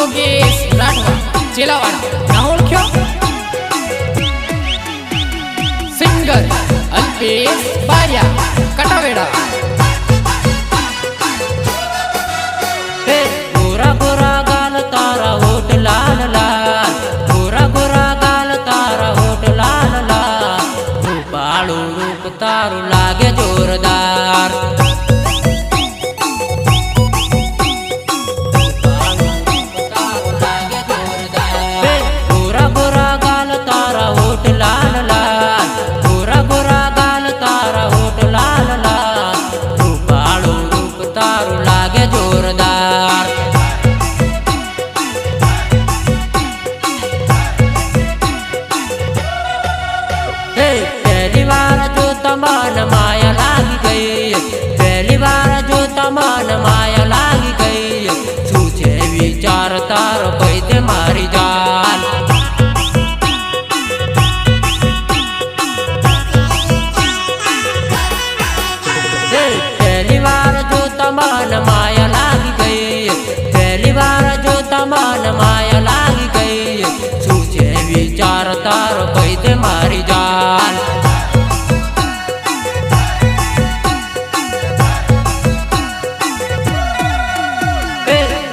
योगेश राठवा चेलावाड़ा ना ओळख्यो सिंगर अल्पेश बारिया कटावेड़ा गोरा गोरा गाल तारा होठ लाल लाल गोरा गोरा गाल तारा होठ लाल लाल रूपाळू रूप तारू लागे जोरदार गोरा गोरा गाल तारा होठ लाल लाल गोरा गोरा गाल तारा होठ लाल लाल रूपाळू रूप तारू लागे जोरदार पहली बार जो तमन माया लागी गई पहली बार जो तमन माया लागी गई छूछे विचार तार पैदे मारी जान पहली बार जो तमन माया लागी गई पहली बार जो तमन माया लागी गई छूछे विचार तार पैदे मारी जान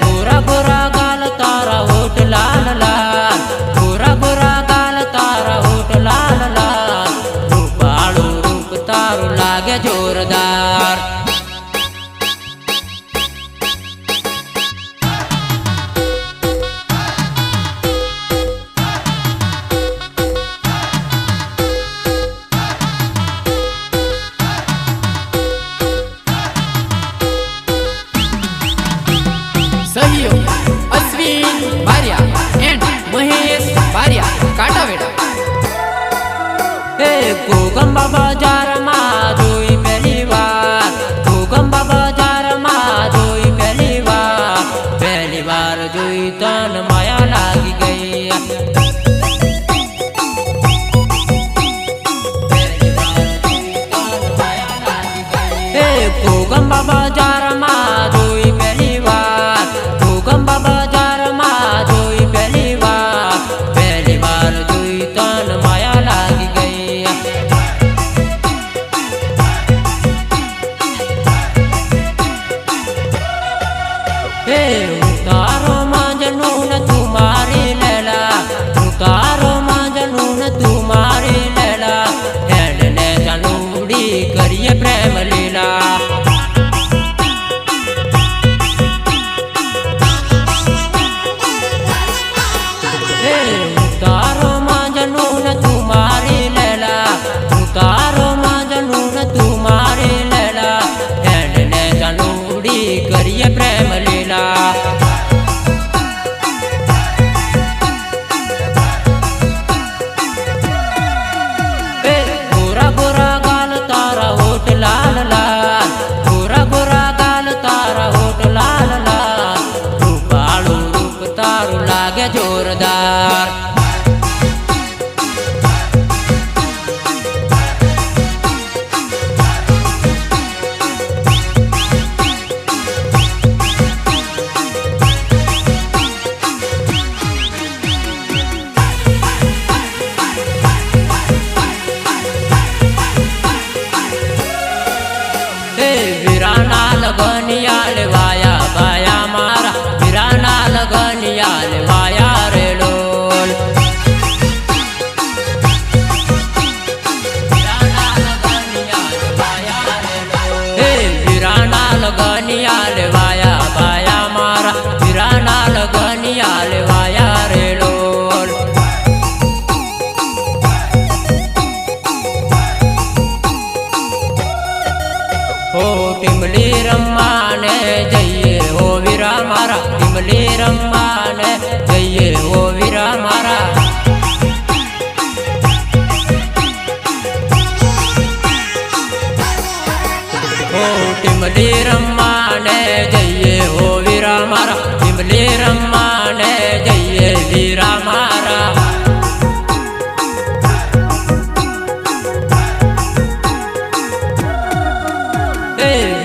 गोरा गोरा गाल तारा होठ लाल लाल गोरा गोरा गाल तारा होठ लाल लाल रूपाळू रूप तारू लागे जोरदार सहयोग अश्विन बारिया एंड महेश बारिया काटावेड़ा गोगंबा बाजार में जोई पहली बार गोगंबा बाजार में जोई पहली बार जोई तन माया लागी गई गोगंबा बाजार में जोई पहली बार गोगंबा बाजार में जोई पहली बार जोई तन माया लागी गई उतारो मांजनू न तुम्हारी लैला उतारो मांजनू न तुम्हारी लैला हेड ने जनूड़ी करिए प्रेम लीला उतारो मांजनू न तुम्हारी लैला उतारो मांजनू न तुम्हारी लैला हेड ने जनूड़ी करिए प्रेम लीला गोरा गोरा गाल तारा होठ लाल लाल गोरा गोरा गाल तारा होठ लाल लाल रूपाळू रूप तारू लागे जोरदार वीराना लगनियाल वाया बाया मारा वीराना लगनियाल वाया रे लोल वीराना लगनियाल वाया रे लोल वीराना लगनियाल वाया बाया मारा वीराना लगनियाल वाया रे लोल हो टिमली रम्माने जइए हो वीरा मारा टिमली रम्माने जइए हो वीरा मारा हो टिमली रम्माने जइए हो वीरा मारा टिमली रम्माने जइए वीरा मारा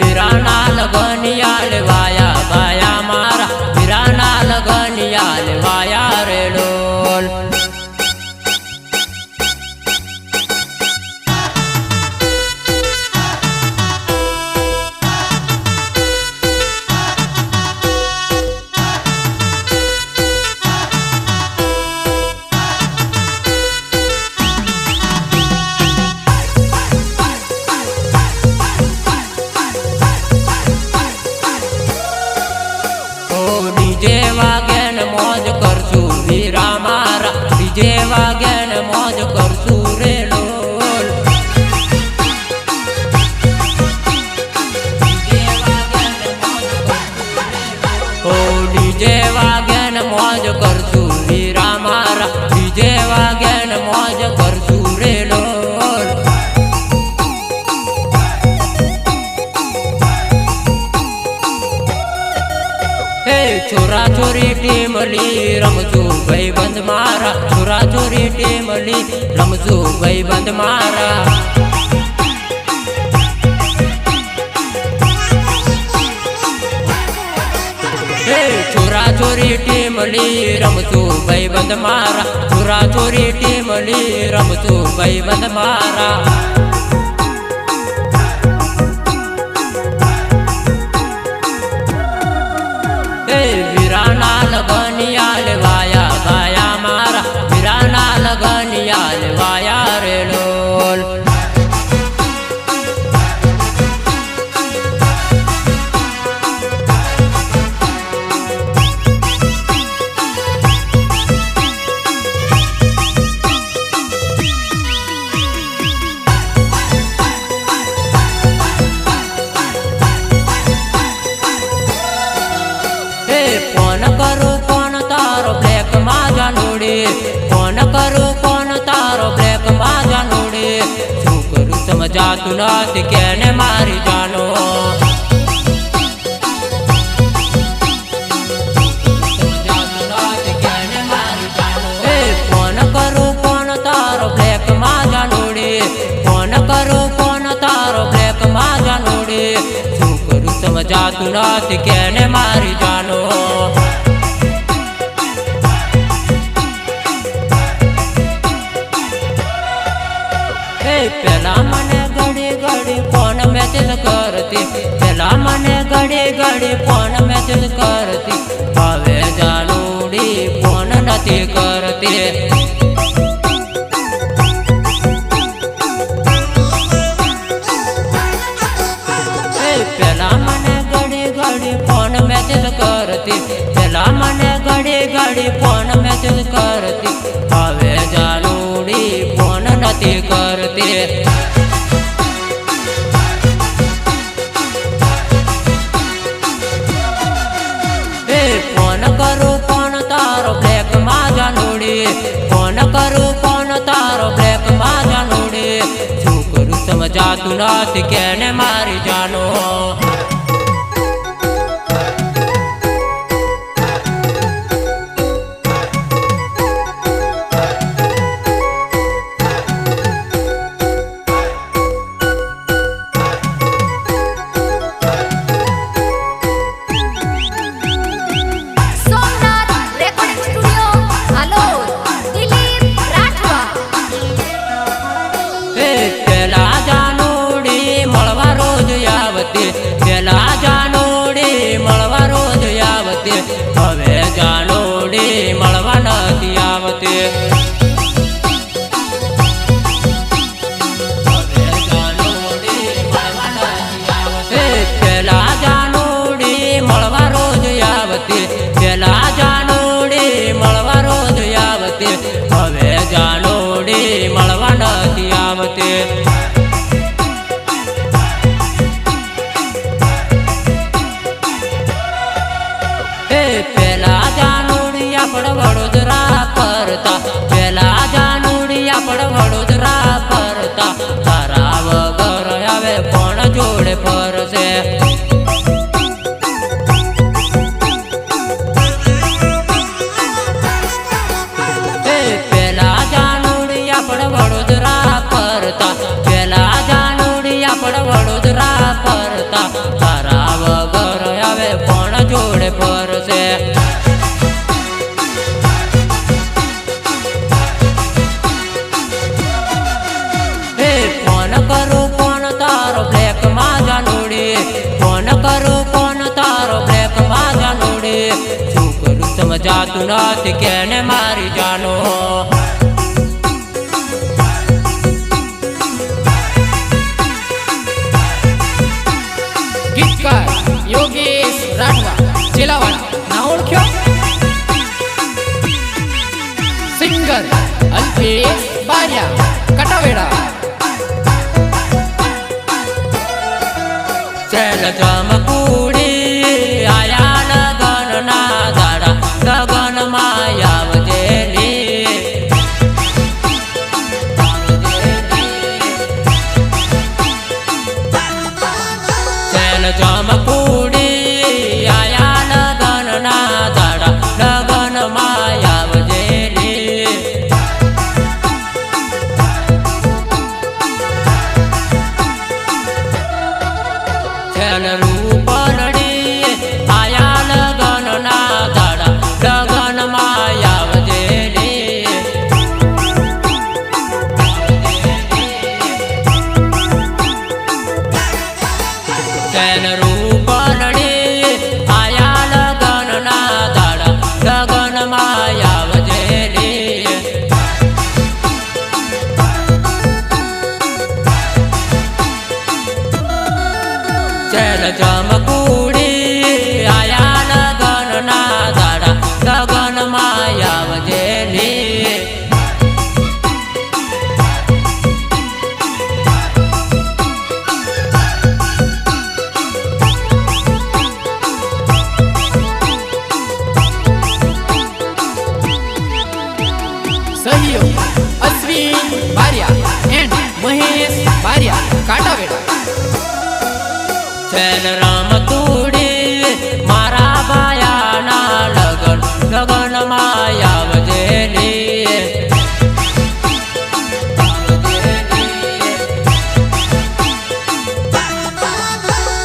वीराना लगनियाल वाया बाया मारा वीराना लगनिया મોજ કરશું રે લોલ. ઓ ડીજે વાગે ને મોજ કરશું વીરા મારા, ડીજે વાગે ને મોજ કરશું રે લોલ. હે છોરા છોરી ટીમલી રમશું ભાઈબંધ મારા, છોરા છોરી ટીમલી રમશું ભાઈબંધ મારા. હે છોરા છોરી ટીમલી રમશું ભાઈબંધ મારા, છોરા છોરી ટીમલી રમશું ભાઈબંધ મારા. વીરાના લગનિયા લેવાયા ગાયા મારા, વીરાના લગનિયા લેવાયા રે લોલ. ફોન કરું કોણ તારો બ્લેક માં જાનુડી, ફોન કરું કોણ તારો બ્લેક માં જાનુડી. શું કરું સમજાતું નથી કેને મારી જાનો, ફોન કરું કોણ તારો બ્લેક માં જાનુડી, ફોન કરું કોણ તારો બ્લેક માં જાનુડી. શું કરું સમજાતું નથી કેને મારી જાનો. પેલા મને ઘડી ઘડી ફોન મેસેજ કરતી, પેલા મને ઘડી ઘડી ફોન મેસેજ કરતી. હવે જાનુડી ફોન નથી કરતી. પેલા મને ઘડી ઘડી ફોન મેસેજ કરતી, પેલા મને ઘડી ઘડી ફોન મેસેજ કરતી. હવે જાનુડી ફોન નથી કરતી. ફોન કરું કોણ તારો બ્લેક માં જાનુડી, ફોન કરું કોણ તારો બ્લેક માં જાનુડી. શું કરું સમજાતું નથી કેને મારી જાનો. પેલા જાનુડી મળવા રોજ આવતી, પેલા જાનુડી મળવા રોજ આવતી. હવે જાનુડી મળવા નથી આવતી. પેલા જાનુડી મળવા રોજ આવતી, પેલા જાનુડી મળવા રોજ આવતી. હવે જાનુડી મળવા નથી આવતી. પેલા જાનુડી આપણે વડોદરા ફરતા, પેલા જાનુડી આપણે વડોદરા ફરતા. તારા વગર હવે કોણ જોડે ફરશે. પેલા જાનુડી આપણે વડોદરા ફરતા, પેલા જાનુડી આપણે વડોદરા ફરતા. તારા વગર હવે કોણ જોડે ફરશે. ફોન કરું કોણ તારો બ્લેક માં જાનુડી, ફોન કરું કોણ તારો બ્લેક માં જાનુડી. શું કરું સમજાતું નથી કેને મારી જાનો. ગીતકાર યોગેશ રાઠવા ચેલાવાડા ના ઓળખ્યો. સિંગર અલ્પેશ બારિયા કટાવેડા ચેલ ચમકુડી આયા લગન ના દાડા લગન માં આવજે ચેલ ચમકુડી આયા લગન ના દાડા લગન માં આવજે ચેલ રૂપલડી આયા લગન ના દાડા લગન માં આવજે ચેલ રૂપલડી આયા લગન ના દાડા લગન માં આવજે ચેલ ચમકુડી આયા લગન ના દાડા લગન માં આવજે સહયોગ અશ્વિન બારિયા એન્ડ મહેશ બારિયા કાટાવેડા ચેલ રામતુડી મારા બાયાના લગન લગન માં આવજે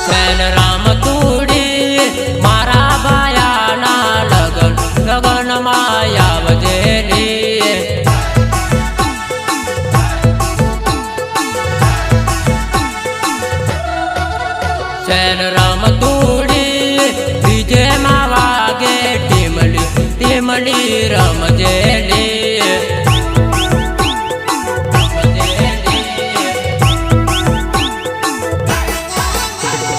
ચેલ રામતુડી મારા બાયાના લગન લગન માં આવજે ચેલ રામતુડી ડીજે માં વાગે ટીમલી ટીમલી રમજે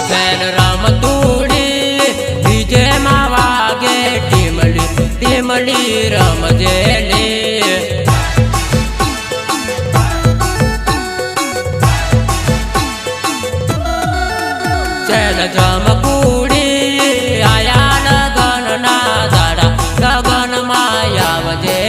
ચેલ રામતુડી ડીજે માં વાગે ટીમલી ટીમલી રમજે ચેલ ચમકુડી આયા લગન ના દાડા લગન માં આવજે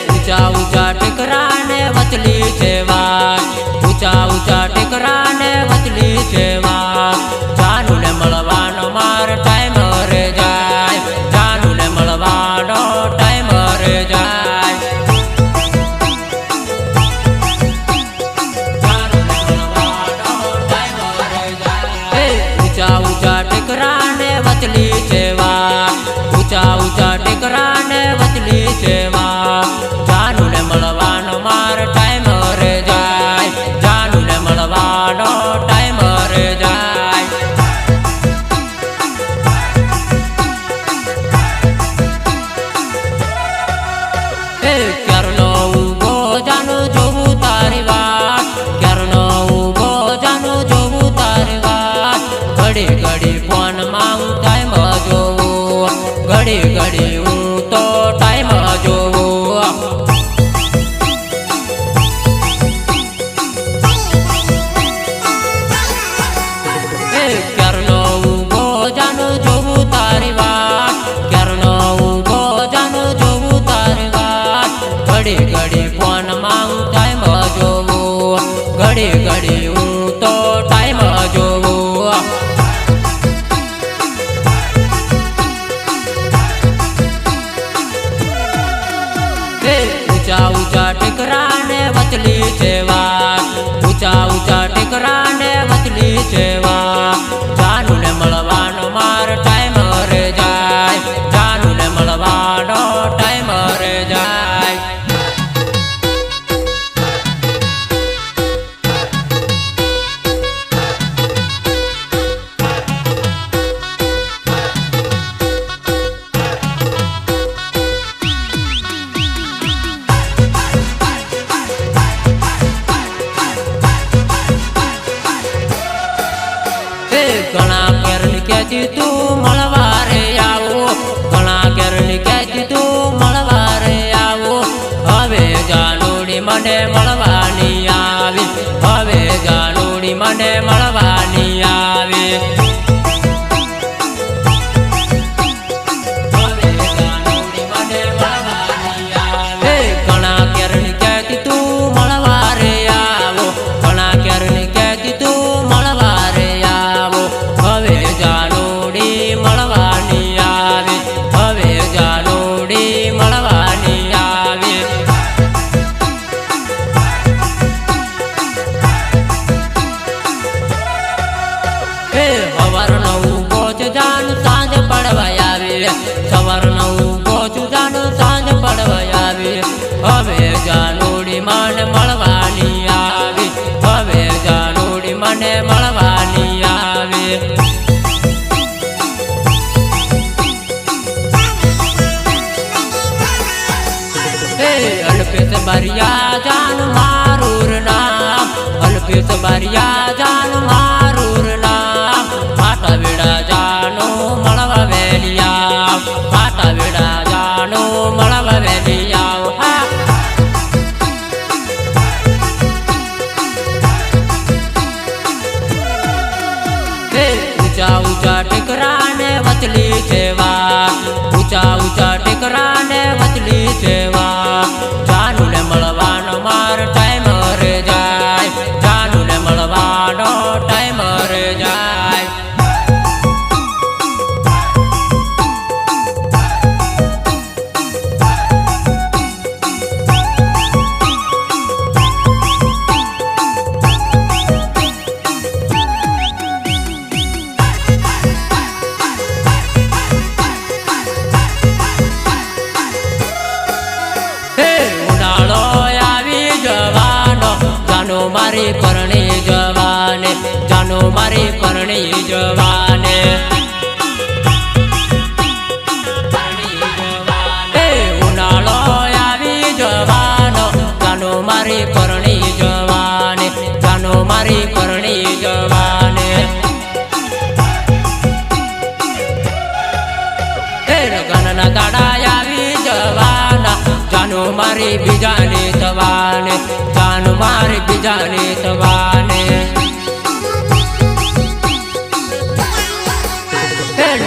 ઊંચા ઊંચા ટેકરા ને વચલી છે વાત ઊંચા ઊંચા ટેકરા ને વચલી છે વાત જાનુ ને મળવાનો માર ટાઈમ રે જાય જાનુ ને મળવાનો ટાઈમ રે જાય જાનુ ને મળવાનો ટાઈમ રે જાય ઊંચા ઊંચા ટેકરા ને વચલી છે વાત ઊંચા ઊંચા ટેકરા ને વચલી છે વાત જાનુ ને મળવાનો માર ટાઈમ રે જાય જાનુ ને મળવાનો તું મળવા રે આવો, ઘણા ઘેરની કહેતી તું મળવા રે આવો. હવે જાનુડી મને મળવાની આવી, હવે જાનુડી મને મળવાની આવી. હવે જાનુડી મને મળવાની આવી, હવે જાનુડી મને મળવાની આવી. અલ્પેશ બારિયા જાન મારું નામ, અલ્પેશ બારિયા જાન મારું નામ. પાટા વેડા જાનો મળવા વેલી આવ, પાટા વેડા જાનો મળવા વેલી આવ. ઊંચા ઊંચા ટેકરાને વચલી જેવા, ઊંચા ઊંચા ટેકરાને વચલી જેવા. જાનુને મળવાનો માર ટાઈમ રે જાય, જાનુને મળવાનો ટાઈમ રે જાય. મારી પરણી જવાને, જાનો મારી પરણી જવાને. ઉનાળો આવી જવાનો, જાનો મારી પરણી જવાને, જાનો મારી પરણી જવાને. લગનના દાડા આવી જવાના, જાનો મારી બીજાની થવાને, જાનો મારી બીજાની થવાને.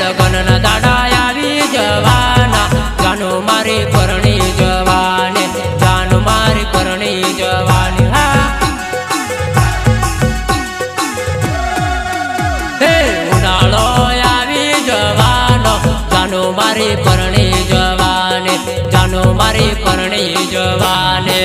લગનના દાડા આવી જવાના, જાનો મારી પરણી જવાને, જાનો મારી પરણી જવાની. ઉનાળો આવી જવાનો, જાનો મારી પરણી જવાને, જાનો મારી પરણી જવાને.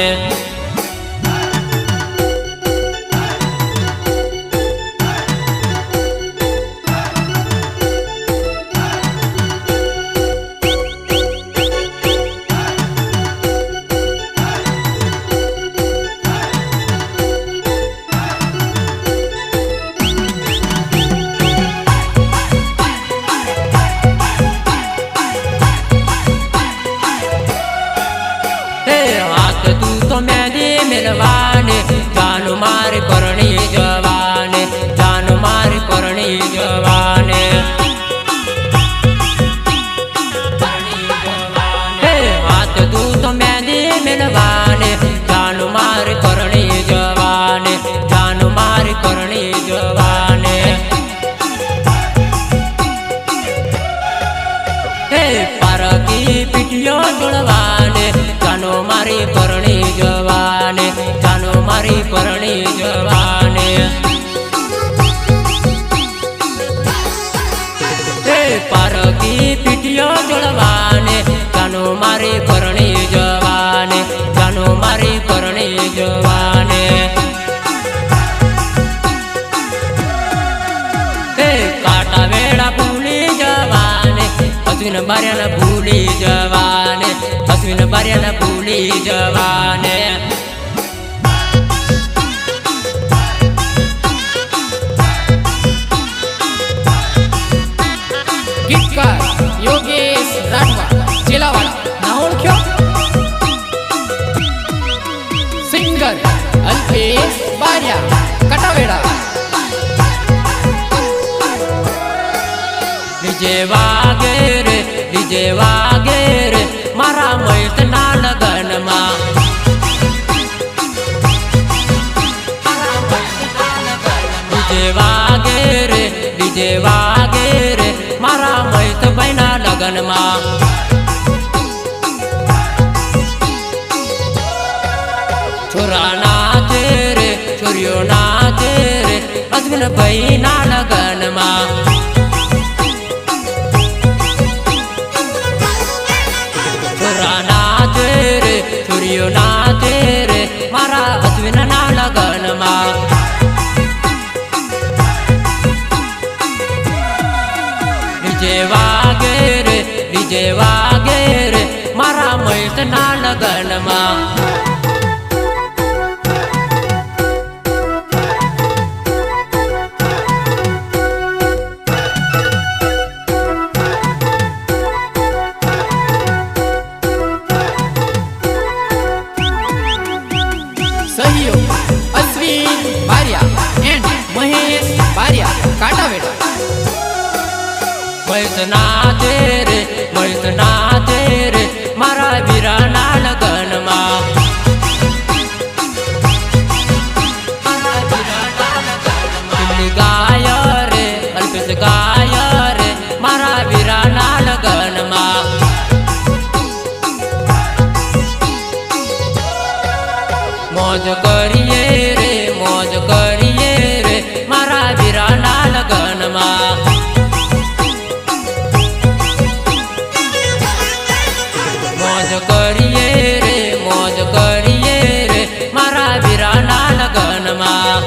મિલવાને, જાનો મારી પરણી જવાને, જાનો મારી પરણી જવાને. હાથ તું તો મેંદી મિલવાને, જાનો મારી પરણી જવાને, જાનો મારી પરણી જવાને. પારકી પીટીઓ જોડવાને, જાનો મારી પરણી જવાને, જાનો મારી પરણી જવાને. પારકી પીટીઓ જોડવાને, જાનો મારી પરણી જવાને, જાનો મારી પરણી જવાને. કાંટા વેડા ભૂલી જવાને, અશ્વિન બારિયાને ભૂલી જવાને, અશ્વિન બારિયાને ભૂલી જવાને. ગીતકાર યોગેશ રાઠવા, ચેલાવાડા, ના ઓળખ્યો? સિંગર અલ્પેશ બારિયા, કટાવેડા. ડીજે વાગે રે ડીજે વાગે રે મારા મૈતના લગનમાં ડીજે વાગે રે ડીજે વાગે રે મારા મૈતભાઈના લગનમાં છોરા નાચે રે છોરીઓ નાચે રે અજ્ઞભાઈના લગનમાં છોરા નાચે રે છોરીઓ નાચે રે મારા અશ્વિનના લગનમાં ડીજે વાગે રે ડીજે વાગે રે મારા મૈતના લગનમાં સહયોગ અશ્વિન બારિયા એન્ડ મહેશ બારિયા કાંટાવેડા મૈતના રે મૈતના રે મારા વીરાના લગનમાં ગાય રે અલ્પેશ ગાય રે મારા વીરાના લગનમાં મોજ કરીએ રે મોજ કરીએ રે મારા વીરાના લગનમાં મોજ કરીએ રે મોજ કરીએ રે મારા વીરાના લગનમાં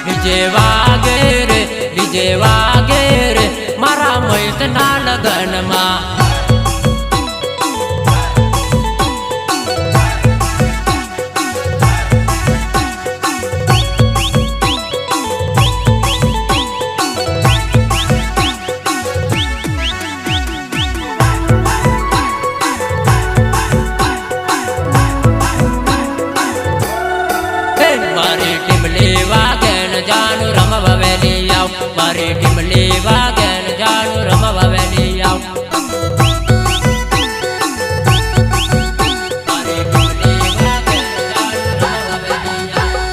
ડીજે વાગે રે ડીજે વાગે રે મારા મૈતના લગનમાં મારી ટીમ લેવા ગેન જાનું રમવા વેલી આવ મારી ટીમ લેવા ગેન જાનું રમવા વેલી આવ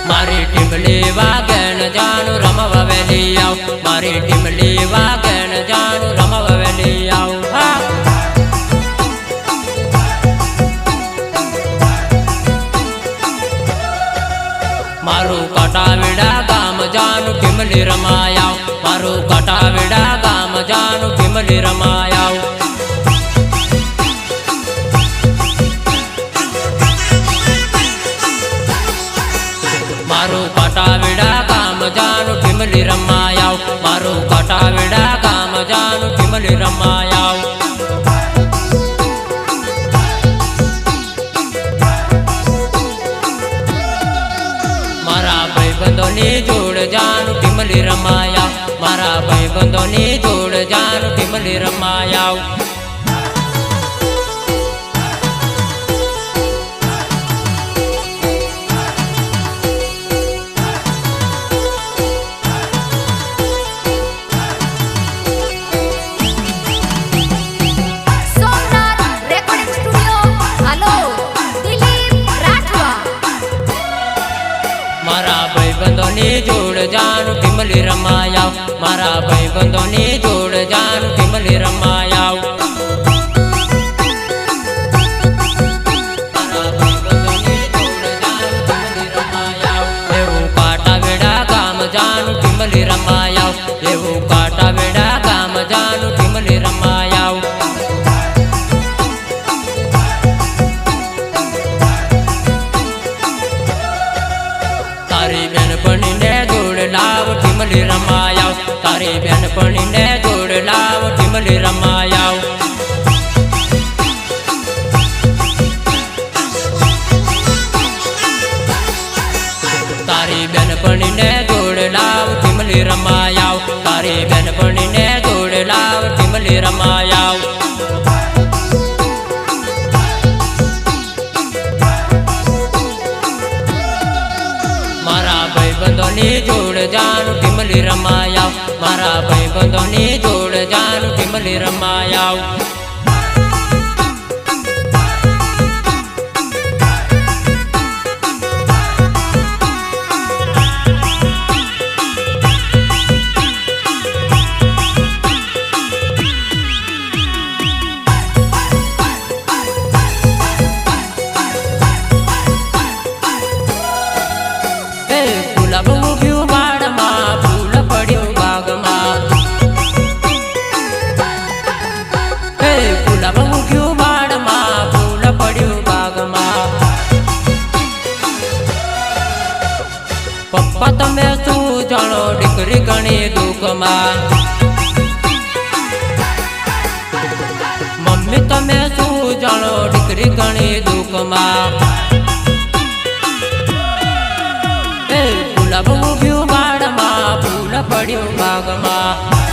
મારી ટીમ લેવા ગેન જાનું રમવા વેલી આવ મારી ટીમ લેવા ગેન જાનું રમવા વેલી આવ મારું કાંટાવેડા ગામ જાનું ટીમલી રમાયાવ મારું કાંટાવેડા ગામ જાનું ટીમલી રમાયાવ મારું કાંટાવેડા ગામ જાનું ટીમલી રમાયાવ મારું કાંટાવેડા ગામ જાનું ટીમલી રમાયાવ મારા ભાઈબંધોની જોડ જાનું ટીમલી રમાયાવ મારા ભાઈબંધોની જોડ જાનું ટીમલી રમાયાવ મારા ભાઈબંધોની જોડ જાનું ટીમલી રમાયાવ મારા ભાઈબંધોની જોડ જાનું ટીમલી રમાયાવ એવું કાંટાવેડા ગામ જાનું ટીમલી રમાયાવ એવું કાંટાવેડા ગામ જાનું ટીમલી રમાયાવ તારી બેનપણીને જોડ લાવ ટીમલી રમાયાવ તારી બેનપણીને જોડ લાવ ટીમલી રમાયાવ તારી બેનપણીને જોડ લાવ ટીમલી રમાયાવ તારી બેનપણીને જોડ લાવ ટીમલી રમાયાવ મારા ભાઈબંધોની જોડ જાનું ટીમલી રમાયાવ મારા ભાઈબંધોની જોડ જાનું ટીમલી રમાયાવ ગુલાબ ઉગ્યું બાળમાં ફૂલ પડ્યું બાગમાં ગુલાબ ઉગ્યું બાળમાં ફૂલ પડ્યું બાગમાં પપ્પા તમે શું જાણો દીકરી ઘણી દુઃખમાં મમ્મી તમે શું જાણો દીકરી ઘણી દુઃખમાં ગુલાબ ઉગ્યું બાળમાં ફૂલ પડ્યું બાગમાં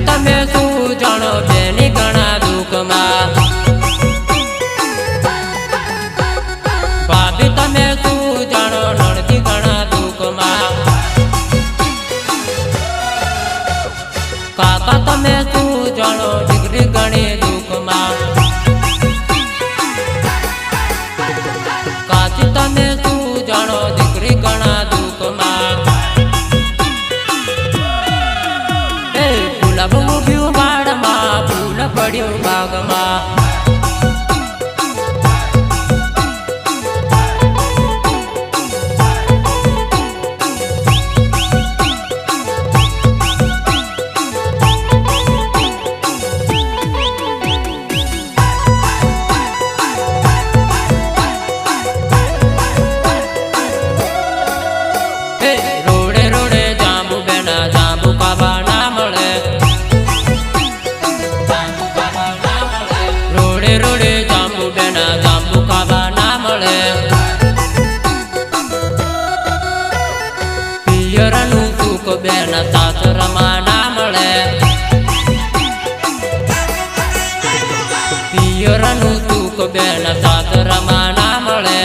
તમે શું જાણો બેની ઘણા દુઃખમાં ભાભી તમે શું જાણો નણથી ઘણા દુઃખમાં કાકા તમે શું જાણો દીકરી ઘણી દુઃખમાં કાચી તમે શું જાણો દીકરી ઘણા દુઃખમાં ગુલાબ ઉગ્યું બાળમાં ફૂલ પડ્યું બાગમાં રોડે રોડે જાંબુ બેના જાંબુ ખાવા ના મળે રોડે રોડે જાંબુ બેના જાંબુ ખાવા ના મળે પિયરનું સુખ બેના સાસરમાં ના મળે પિયરનું સુખ બેના સાસરમાં ના મળે